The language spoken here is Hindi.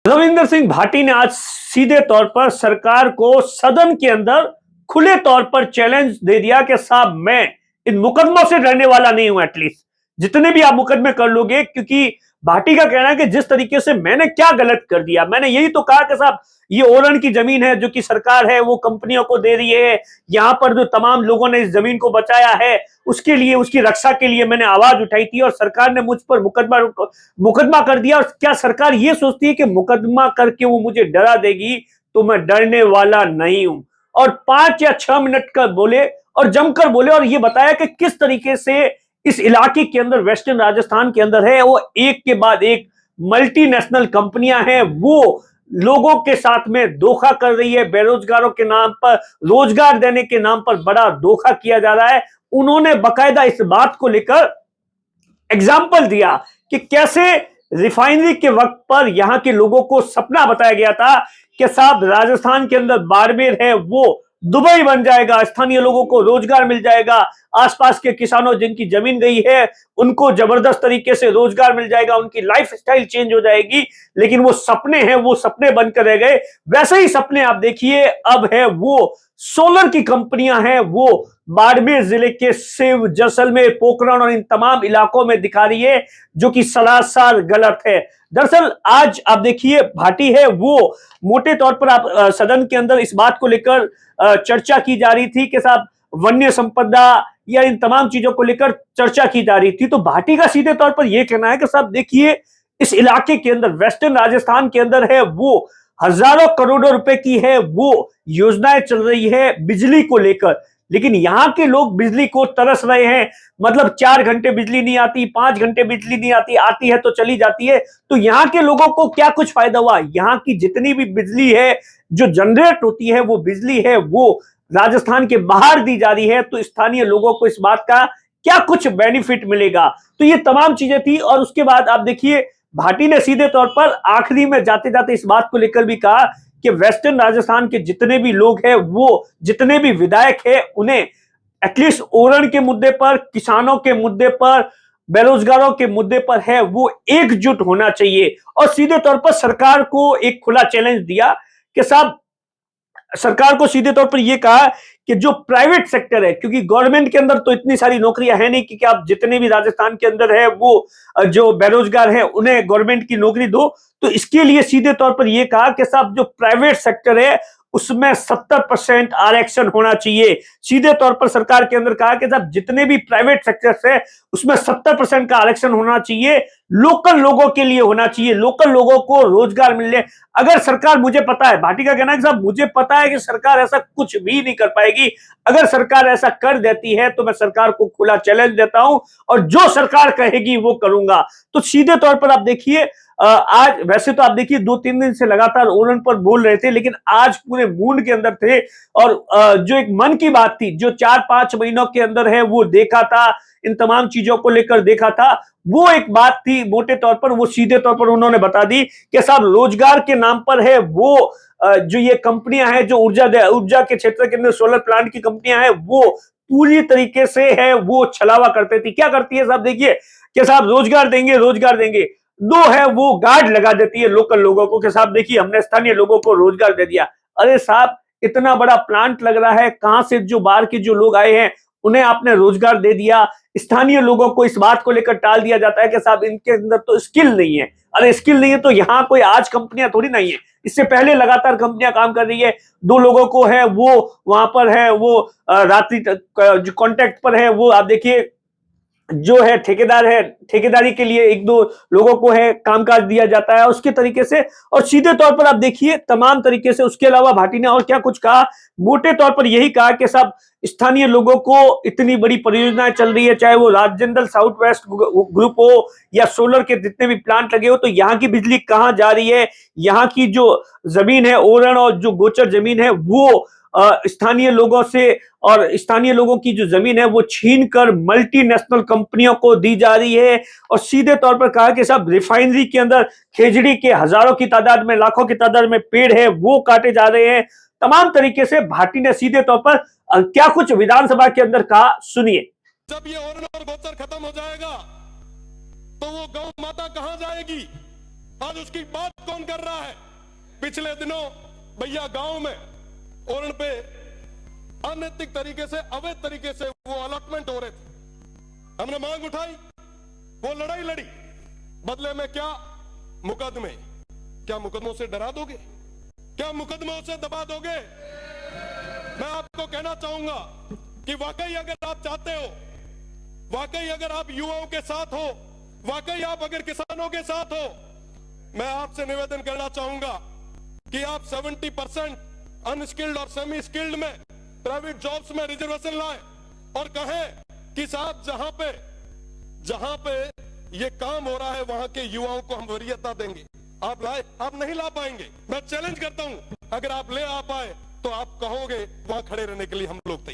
रविंद्र सिंह भाटी ने आज सीधे तौर पर सरकार को सदन के अंदर खुले तौर पर चैलेंज दे दिया कि साहब मैं इन मुकदमों से डरने वाला नहीं हूं। एटलीस्ट जितने भी आप मुकदमे कर लोगे, क्योंकि भाटी का कहना है कि जिस तरीके से मैंने क्या गलत कर दिया, मैंने यही तो कहा कि साहब ये ओरण की जमीन है जो कि सरकार है वो कंपनियों को दे रही है, यहां पर जो तमाम लोगों ने इस जमीन को बचाया है उसके लिए, उसकी रक्षा के लिए मैंने आवाज उठाई थी और सरकार ने मुझ पर मुकदमा कर दिया। और क्या सरकार ये सोचती है कि मुकदमा करके वो मुझे डरा देगी? तो मैं डरने वाला नहीं हूं। और 5 या 6 मिनट का बोले और जमकर बोले और ये बताया कि किस तरीके से इस इलाके के अंदर, वेस्टर्न राजस्थान के अंदर है वो एक के बाद एक मल्टीनेशनल कंपनियां हैं, वो लोगों के साथ में धोखा कर रही है। बेरोजगारों के नाम पर, रोजगार देने के नाम पर बड़ा धोखा किया जा रहा है। उन्होंने बकायदा इस बात को लेकर एग्जाम्पल दिया कि कैसे रिफाइनरी के वक्त पर यहां के लोगों को सपना बताया गया था कि साहब राजस्थान के अंदर बाड़मेर है वो दुबई बन जाएगा, स्थानीय लोगों को रोजगार मिल जाएगा, आसपास के किसानों जिनकी जमीन गई है उनको जबरदस्त तरीके से रोजगार मिल जाएगा, उनकी लाइफ स्टाइल चेंज हो जाएगी। लेकिन वो सपने हैं, वो सपने बनकर रह गए। वैसे ही सपने आप देखिए अब है वो सोलर की कंपनियां हैं, वो बाड़मेर जिले के सिव, जैसलमेर, पोखरण और इन तमाम इलाकों में दिखा रही है, जो कि सरासर गलत है। दरअसल आज आप देखिए भाटी है वो मोटे तौर पर आप सदन के अंदर इस बात को लेकर चर्चा की जा रही थी कि साहब वन्य संपदा या इन तमाम चीजों को लेकर चर्चा की जा रही थी। तो भाटी का सीधे तौर पर यह कहना है कि साहब देखिए इस इलाके के अंदर, वेस्टर्न राजस्थान के अंदर है वो हजारों करोड़ों रुपए की है वो योजनाएं चल रही है बिजली को लेकर, लेकिन यहां के लोग बिजली को तरस रहे हैं। मतलब 4 घंटे बिजली नहीं आती, 5 घंटे बिजली नहीं आती, आती है तो चली जाती है। तो यहां के लोगों को क्या कुछ फायदा हुआ? यहां की जितनी भी बिजली है जो जनरेट होती है, वो बिजली है वो राजस्थान के बाहर दी जा रही है। तो स्थानीय लोगों को इस बात का क्या कुछ बेनिफिट मिलेगा? तो ये तमाम चीजें थी। और उसके बाद आप देखिए भाटी ने सीधे तौर पर आखिरी में जाते जाते इस बात को लेकर भी कहा कि वेस्टर्न राजस्थान के जितने भी लोग हैं, वो जितने भी विधायक हैं, उन्हें एटलीस्ट ओरण के मुद्दे पर, किसानों के मुद्दे पर, बेरोजगारों के मुद्दे पर है वो एकजुट होना चाहिए। और सीधे तौर पर सरकार को एक खुला चैलेंज दिया कि साहब सरकार को सीधे तौर पर यह कहा कि जो प्राइवेट सेक्टर है, क्योंकि गवर्नमेंट के अंदर तो इतनी सारी नौकरियां है नहीं कि आप जितने भी राजस्थान के अंदर है वो जो बेरोजगार है उन्हें गवर्नमेंट की नौकरी दो। तो इसके लिए सीधे तौर पर यह कहा कि साहब जो प्राइवेट सेक्टर है उसमें 70% आरक्षण होना चाहिए। सीधे तौर पर सरकार के अंदर कहा कि साहब जितने भी प्राइवेट सेक्टर्स है उसमें 70% का आरक्षण होना चाहिए, लोकल लोगों के लिए होना चाहिए, लोकल लोगों को रोजगार मिले। अगर सरकार, मुझे पता है, भाटी का कहना है कि साहब मुझे पता है कि सरकार ऐसा कुछ भी नहीं कर पाएगी, अगर सरकार ऐसा कर देती है तो मैं सरकार को खुला चैलेंज देता हूं और जो सरकार कहेगी वो करूंगा। तो सीधे तौर पर आप देखिए आज, वैसे तो आप देखिए 2-3 दिन से लगातार ओरण पर बोल रहे थे, लेकिन आज पूरे मूड के अंदर थे। और जो एक मन की बात थी जो 4-5 महीनों के अंदर है वो देखा था, इन तमाम चीजों को लेकर देखा था, वो एक बात थी मोटे तौर पर, वो सीधे तौर पर उन्होंने बता दी कि साहब रोजगार के नाम पर है वो जो ये कंपनियां हैं जो ऊर्जा के क्षेत्र के अंदर सोलर प्लांट की कंपनियां हैं वो पूरी तरीके से है वो छलावा करते थी। क्या करती है साहब देखिए कि साहब रोजगार देंगे, रोजगार देंगे, दो है वो गार्ड लगा देती है लोकल लोगों को कि साहब देखिए हमने स्थानीय लोगों को रोजगार दे दिया। अरे साहब इतना बड़ा प्लांट लग रहा है, कहां से जो बाहर के जो लोग आए हैं उन्हें आपने रोजगार दे दिया, स्थानीय लोगों को इस बात को लेकर टाल दिया जाता है कि साहब इनके अंदर तो स्किल नहीं है। अरे स्किल नहीं है तो यहाँ कोई आज कंपनियां थोड़ी नहीं है, इससे पहले लगातार कंपनियां काम कर रही है। 2 लोगों को है वो वहां पर है वो रात्रि जो कॉन्ट्रैक्ट पर है वो आप देखिए जो है ठेकेदार है, ठेकेदारी के लिए 1-2 लोगों को है कामकाज दिया जाता है उसके तरीके से। और सीधे तौर पर आप देखिए तमाम तरीके से उसके अलावा भाटी ने और क्या कुछ कहा, मोटे तौर पर यही कहा कि साहब स्थानीय लोगों को इतनी बड़ी परियोजनाएं चल रही है, चाहे वो राजनंदल साउथ वेस्ट ग्रुप हो या सोलर के जितने भी प्लांट लगे हो, तो यहाँ की बिजली कहाँ जा रही है? यहाँ की जो जमीन है ओरण और जो गोचर जमीन है वो स्थानीय लोगों से और स्थानीय लोगों की जो जमीन है वो छीनकर मल्टीनेशनल कंपनियों को दी जा रही है। और सीधे तौर पर कहा कि साहब रिफाइनरी के अंदर खेजड़ी के हजारों की तादाद में, लाखों की तादाद में पेड़ है वो काटे जा रहे हैं। तमाम तरीके से भाटी ने सीधे तौर पर क्या कुछ विधानसभा के अंदर कहा, सुनिए। जब ये ओरण और गोचर खत्म हो जाएगा तो वो गौ माता कहां जाएगी? आज उसकी बात कौन कर रहा है? पिछले दिनों भैया गांव में और उन पे अनैतिक तरीके से, अवैध तरीके से वो अलॉटमेंट हो रहे थे। हमने मांग उठाई, वो लड़ाई लड़ी, बदले में क्या? मुकदमे। क्या मुकदमों से डरा दोगे? क्या मुकदमों से दबा दोगे? मैं आपको कहना चाहूंगा कि वाकई अगर आप चाहते हो, वाकई अगर आप युवाओं के साथ हो, वाकई आप अगर किसानों के साथ हो, मैं आपसे निवेदन करना चाहूंगा कि आप 70% अनस्किल्ड और सेमी स्किल्ड में प्राइवेट जॉब्स में रिजर्वेशन लाएं और कहें कि साहब जहां पे ये काम हो रहा है वहां के युवाओं को हम वरीयता देंगे। आप लाए? आप नहीं ला पाएंगे। मैं चैलेंज करता हूं, अगर आप ले आ पाए तो आप कहोगे वहां खड़े रहने के लिए हम लोग तैयार।